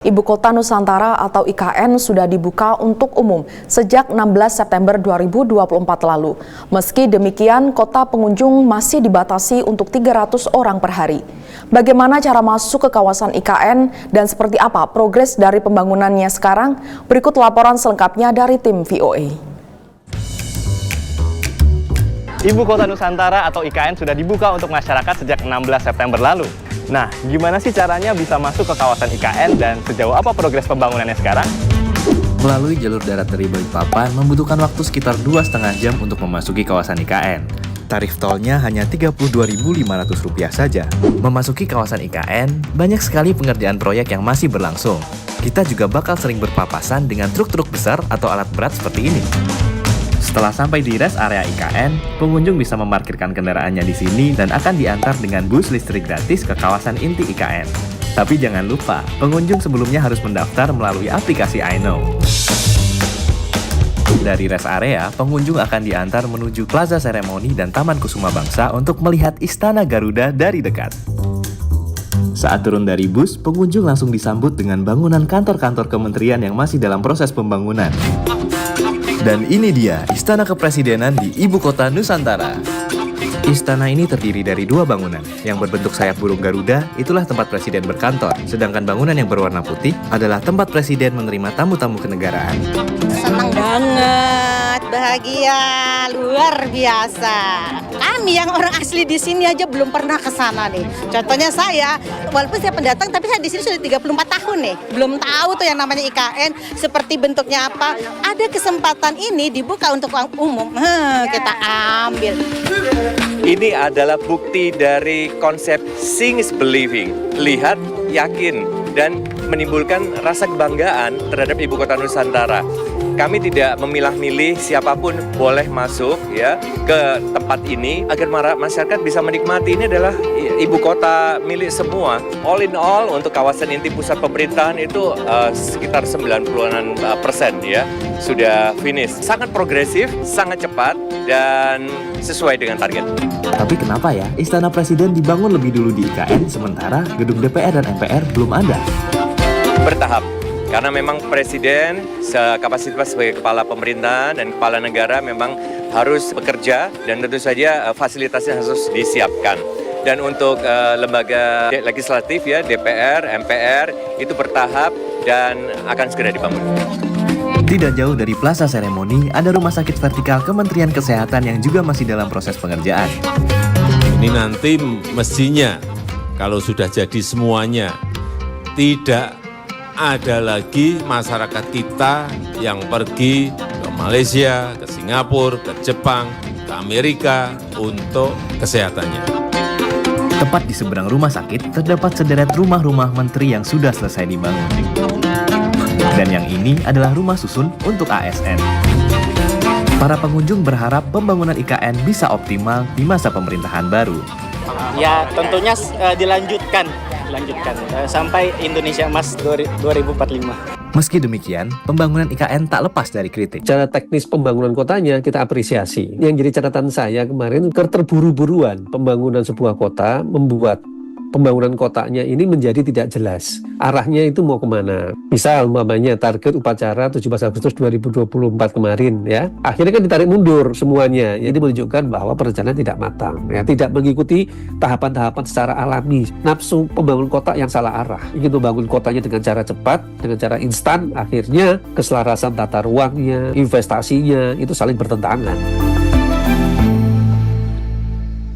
Ibu Kota Nusantara atau IKN sudah dibuka untuk umum sejak 16 September 2024 lalu. Meski demikian, kota pengunjung masih dibatasi untuk 300 orang per hari. Bagaimana cara masuk ke kawasan IKN dan seperti apa progres dari pembangunannya sekarang? Berikut laporan selengkapnya dari tim VOA. Ibu Kota Nusantara atau IKN sudah dibuka untuk masyarakat sejak 16 September lalu. Nah, gimana sih caranya bisa masuk ke kawasan IKN dan sejauh apa progres pembangunannya sekarang? Melalui jalur darat dari Balikpapan membutuhkan waktu sekitar 2,5 jam untuk memasuki kawasan IKN. Tarif tolnya hanya Rp32.500 saja. Memasuki kawasan IKN, banyak sekali pengerjaan proyek yang masih berlangsung. Kita juga bakal sering berpapasan dengan truk-truk besar atau alat berat seperti ini. Setelah sampai di rest area IKN, pengunjung bisa memarkirkan kendaraannya di sini dan akan diantar dengan bus listrik gratis ke kawasan inti IKN. Tapi jangan lupa, pengunjung sebelumnya harus mendaftar melalui aplikasi iKnow. Dari rest area, pengunjung akan diantar menuju Plaza Seremoni dan Taman Kusuma Bangsa untuk melihat Istana Garuda dari dekat. Saat turun dari bus, pengunjung langsung disambut dengan bangunan kantor-kantor kementerian yang masih dalam proses pembangunan. Dan ini dia, Istana Kepresidenan di Ibu Kota Nusantara. Istana ini terdiri dari dua bangunan. Yang berbentuk sayap burung Garuda, itulah tempat Presiden berkantor. Sedangkan bangunan yang berwarna putih adalah tempat Presiden menerima tamu-tamu kenegaraan. Senang banget, bahagia, luar biasa. Kami yang orang asli di sini aja belum pernah ke sana nih. Contohnya saya, walaupun saya pendatang, tapi saya di sini sudah 34 tahun nih. Belum tahu tuh yang namanya IKN, seperti bentuknya apa. Ada kesempatan ini dibuka untuk umum, kita ambil. Ini adalah bukti dari konsep seeing is believing. Lihat, yakin, dan menimbulkan rasa kebanggaan terhadap Ibu Kota Nusantara. Kami tidak memilah-milih siapapun boleh masuk ya ke tempat ini agar masyarakat bisa menikmati. Ini adalah ibu kota milik semua. All in all untuk kawasan inti pusat pemerintahan itu sekitar 90% ya sudah finish. Sangat progresif, sangat cepat dan sesuai dengan target. Tapi kenapa ya Istana Presiden dibangun lebih dulu di IKN sementara gedung DPR dan MPR belum ada? Bertahap. Karena memang Presiden kapasitas sebagai kepala pemerintahan dan kepala negara memang harus bekerja dan tentu saja fasilitasnya harus disiapkan. Dan untuk lembaga legislatif ya DPR, MPR itu bertahap dan akan segera dibangun. Tidak jauh dari Plaza Seremoni ada rumah sakit vertikal Kementerian Kesehatan yang juga masih dalam proses pengerjaan. Ini nanti mestinya kalau sudah jadi semuanya tidak ada lagi masyarakat kita yang pergi ke Malaysia, ke Singapura, ke Jepang, ke Amerika untuk kesehatannya. Tepat di seberang rumah sakit terdapat sederet rumah-rumah menteri yang sudah selesai dibangun. Dan yang ini adalah rumah susun untuk ASN. Para pengunjung berharap pembangunan IKN bisa optimal di masa pemerintahan baru. Ya tentunya dilanjutkan sampai Indonesia Emas 2045. Meski demikian, pembangunan IKN tak lepas dari kritik. Secara teknis pembangunan kotanya kita apresiasi. Yang jadi catatan saya kemarin keterburu-buruan pembangunan sebuah kota membuat pembangunan kotanya ini menjadi tidak jelas. Arahnya itu mau kemana? Misal umpamanya target upacara 17 Agustus 2024 kemarin ya. Akhirnya kan ditarik mundur semuanya. Jadi menunjukkan bahwa perencanaan tidak matang. Ya, tidak mengikuti tahapan-tahapan secara alami. Nafsu pembangun kota yang salah arah. Ingin membangun kotanya dengan cara cepat, dengan cara instan. Akhirnya keselarasan tata ruangnya, investasinya itu saling bertentangan.